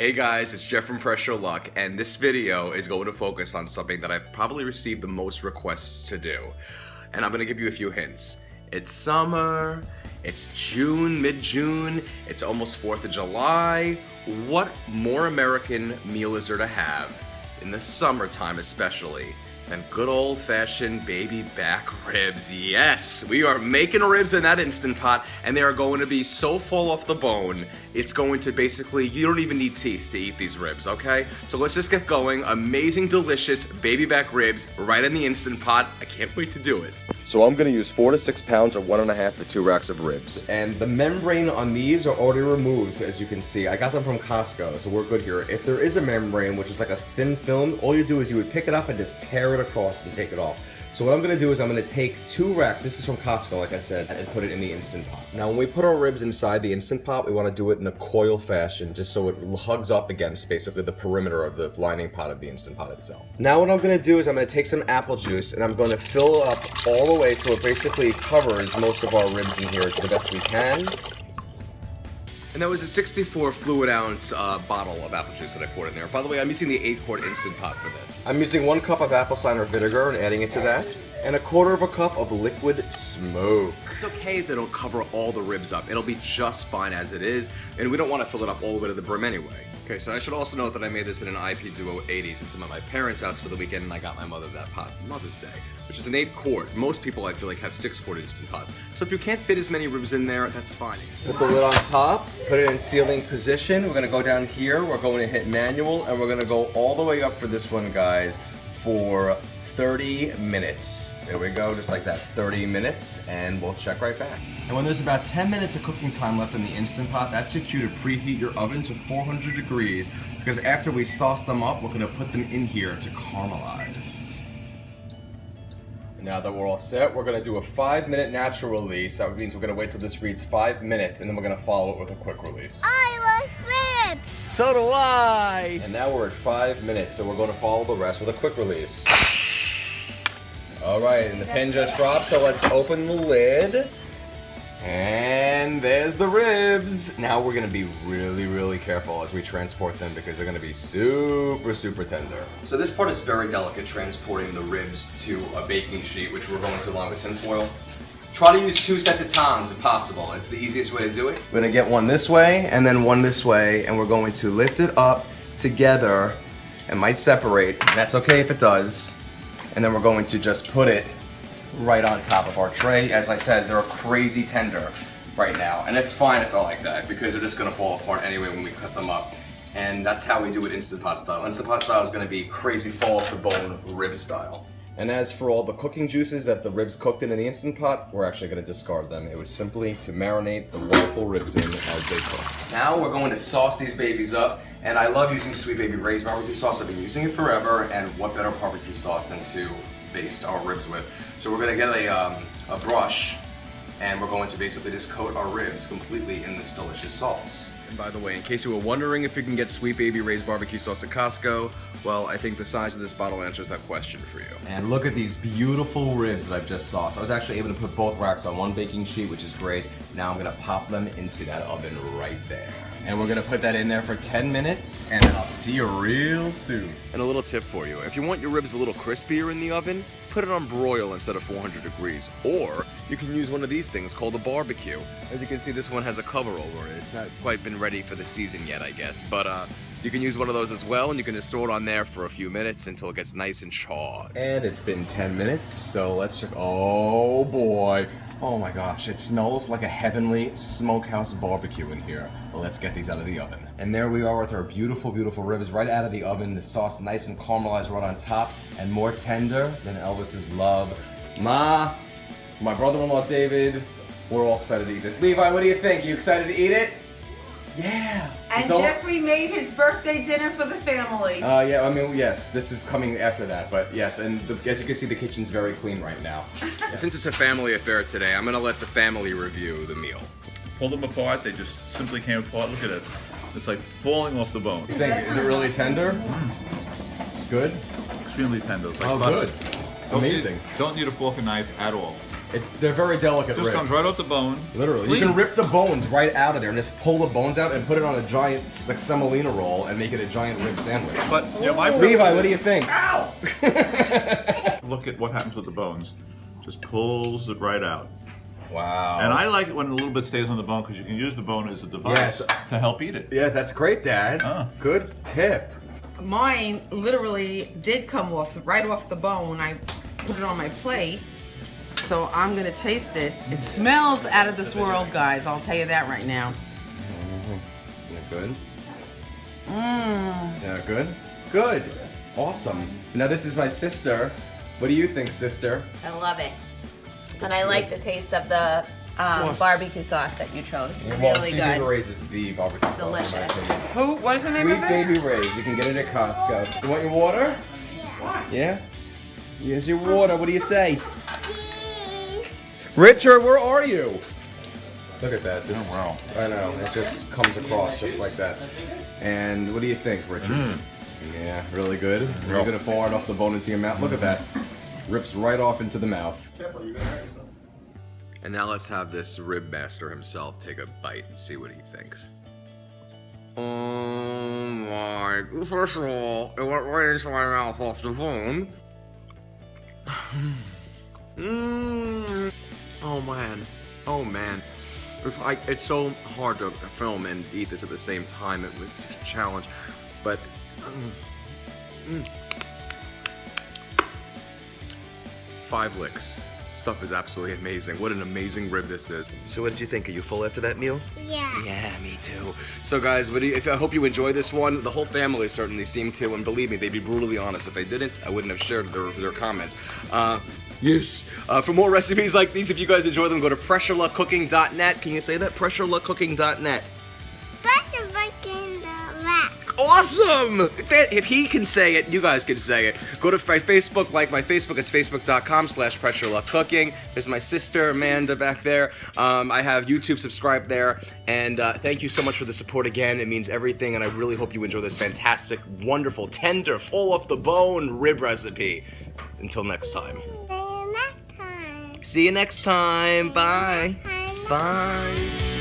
Hey guys, it's Jeff from Pressure Luck, and this video is going to focus on something that I've probably received the most requests to do. And I'm going to give you a few hints. It's summer, it's June, mid-June, it's almost 4th of July. What more American meal is there to have, in the summertime especially, than good old-fashioned baby back ribs? Yes, we are making ribs in that Instant Pot, and they are going to be so full off the bone, it's going to basically, you don't even need teeth to eat these ribs, okay? So let's just get going. Amazing, delicious baby back ribs right in the Instant Pot. I can't wait to do it. So I'm gonna use 4 to 6 pounds or 1.5 to 2 racks of ribs. And the membrane on these are already removed, as you can see. I got them from Costco, so we're good here. If there is a membrane, which is like a thin film, all you do is you would pick it up and just tear it across and take it off. So what I'm gonna do is I'm gonna take 2 racks, this is from Costco, like I said, and put it in the Instant Pot. Now when we put our ribs inside the Instant Pot, we wanna do it in a coil fashion, just so it hugs up against basically the perimeter of the lining pot of the Instant Pot itself. Now what I'm gonna do is I'm gonna take some apple juice and I'm gonna fill it up all the way so it basically covers most of our ribs in here to the best we can. And that was a 64 fluid ounce bottle of apple juice that I poured in there. By the way, I'm using the 8-quart Instant Pot for this. I'm using 1 cup of apple cider vinegar and adding it to that, and 1/4 cup of liquid smoke. It's okay if they don't cover all the ribs up. It'll be just fine as it is, and we don't want to fill it up all the way to the brim anyway. Okay, so I should also note that I made this in an IP Duo 80 since I'm at my parents' house for the weekend and I got my mother that pot for Mother's Day, which is an 8-quart. Most people, I feel like, have 6-quart Instant Pots. So if you can't fit as many ribs in there, that's fine. Put the lid on top, put it in sealing position. We're gonna go down here, we're going to hit manual, and we're gonna go all the way up for this one, guys, for 30 minutes. There we go, just like that, 30 minutes, and we'll check right back. And when there's about 10 minutes of cooking time left in the Instant Pot, that's your cue to preheat your oven to 400 degrees, because after we sauce them up, we're gonna put them in here to caramelize. And now that we're all set, we're gonna do a 5-minute natural release. That means we're gonna wait till this reads 5 minutes, and then we're gonna follow it with a quick release. I love ribs! So do I! And now we're at 5 minutes, so we're gonna follow the rest with a quick release. Alright, and the pin just dropped, so let's open the lid. And there's the ribs. Now we're gonna be really, really careful as we transport them because they're gonna be super, super tender. So this part is very delicate, transporting the ribs to a baking sheet, which we're going to along with tin foil. Try to use 2 sets of tongs if possible. It's the easiest way to do it. We're gonna get one this way and then one this way, and we're going to lift it up together. It might separate. That's okay if it does. And then we're going to just put it right on top of our tray. As I said, they're crazy tender right now. And it's fine if they're like that because they're just gonna fall apart anyway when we cut them up. And that's how we do it Instant Pot style. Instant Pot style is gonna be crazy fall off the bone rib style. And as for all the cooking juices that the ribs cooked in the Instant Pot, we're actually gonna discard them. It was simply to marinate the wonderful ribs in as they cook. Now we're going to sauce these babies up. And I love using Sweet Baby Ray's barbecue sauce. I've been using it forever, and what better barbecue sauce than to baste our ribs with. So we're gonna get a brush, and we're going to basically just coat our ribs completely in this delicious sauce. And by the way, in case you were wondering if you can get Sweet Baby Ray's barbecue sauce at Costco, well, I think the size of this bottle answers that question for you. And look at these beautiful ribs that I've just sauced. I was actually able to put both racks on one baking sheet, which is great. Now I'm gonna pop them into that oven right there. And we're gonna put that in there for 10 minutes, and then I'll see you real soon. And a little tip for you, if you want your ribs a little crispier in the oven, put it on broil instead of 400 degrees. Or you can use one of these things called a barbecue. As you can see, this one has a cover over it. It's not quite been ready for the season yet, I guess. But you can use one of those as well, and you can just throw it on there for a few minutes until it gets nice and charred. And it's been 10 minutes, so let's check. Oh boy. Oh my gosh, it smells like a heavenly smokehouse barbecue in here. Well, let's get these out of the oven. And there we are with our beautiful, beautiful ribs right out of the oven. The sauce nice and caramelized right on top and more tender than Elvis's love. Ma, my brother-in-law David, we're all excited to eat this. Levi, what do you think? You excited to eat it? Yeah. And Jeffrey made his birthday dinner for the family. Yeah, I mean, yes, this is coming after that, but yes, and as you can see, the kitchen's very clean right now. Since it's a family affair today, I'm gonna let the family review the meal. Pull them apart, they just simply came apart. Look at it. It's like falling off the bone. You think, is it really tender? Good? Extremely tender. It's like oh, butter. good. Amazing. Don't need a fork and knife at all. They're very delicate Just ribs. comes right off the bone. Literally. Clean. You can rip the bones right out of there and just pull the bones out and put it on a giant like semolina roll and make it a giant rib sandwich. But my Levi, what do you think? Ow! Look at what happens with the bones. Just pulls it right out. Wow. And I like it when a little bit stays on the bone because you can use the bone as a device to help eat it. Yeah, that's great, Dad. Good tip. Mine literally did come off, right off the bone. I put it on my plate. So I'm gonna taste it. It smells out of this world, guys. I'll tell you that right now. Yeah, good. Yeah, good. Good. Awesome. Now this is my sister. What do you think, sister? I love it. And I like the taste of the barbecue sauce that you chose. Well, Really Sweet Baby good. Ray's is the barbecue sauce, in my Delicious. opinion. Who? What is the name Sweet of it? Baby Ray's. You can get it at Costco. You want your water? Yeah? Here's your water. What do you say? Cheese. Richard, where are you? Look at that. Just, Oh, wow. I know. It just comes across just like that. And what do you think, Richard? Yeah, really good. You're gonna fall right off the bone into your mouth. Look at that. Rips right off into the mouth. And now let's have this rib master himself take a bite and see what he thinks. Oh my! First of all, it went right into my mouth off the bone. Oh man! Oh man! It's so hard to film and eat this at the same time. It was such a challenge, but. 5 licks. Stuff is absolutely amazing. What an amazing rib this is. So what did you think? Are you full after that meal? Yeah. Yeah, me too. So guys, I hope you enjoyed this one. The whole family certainly seemed to, and believe me, they'd be brutally honest. If they didn't, I wouldn't have shared their comments. Yes. For more recipes like these, if you guys enjoy them, go to pressureluckcooking.net. Can you say that? pressureluckcooking.net. Pressure button the rack. Awesome! If he can say it, you guys can say it. Go to my Facebook, like my Facebook is facebook.com/pressureluckcooking. There's my sister, Amanda, back there. I have YouTube, subscribe there. And thank you so much for the support again. It means everything, and I really hope you enjoy this fantastic, wonderful, tender, full off the bone rib recipe. Until next time. Next time. See you next time. Bye. Bye. Bye.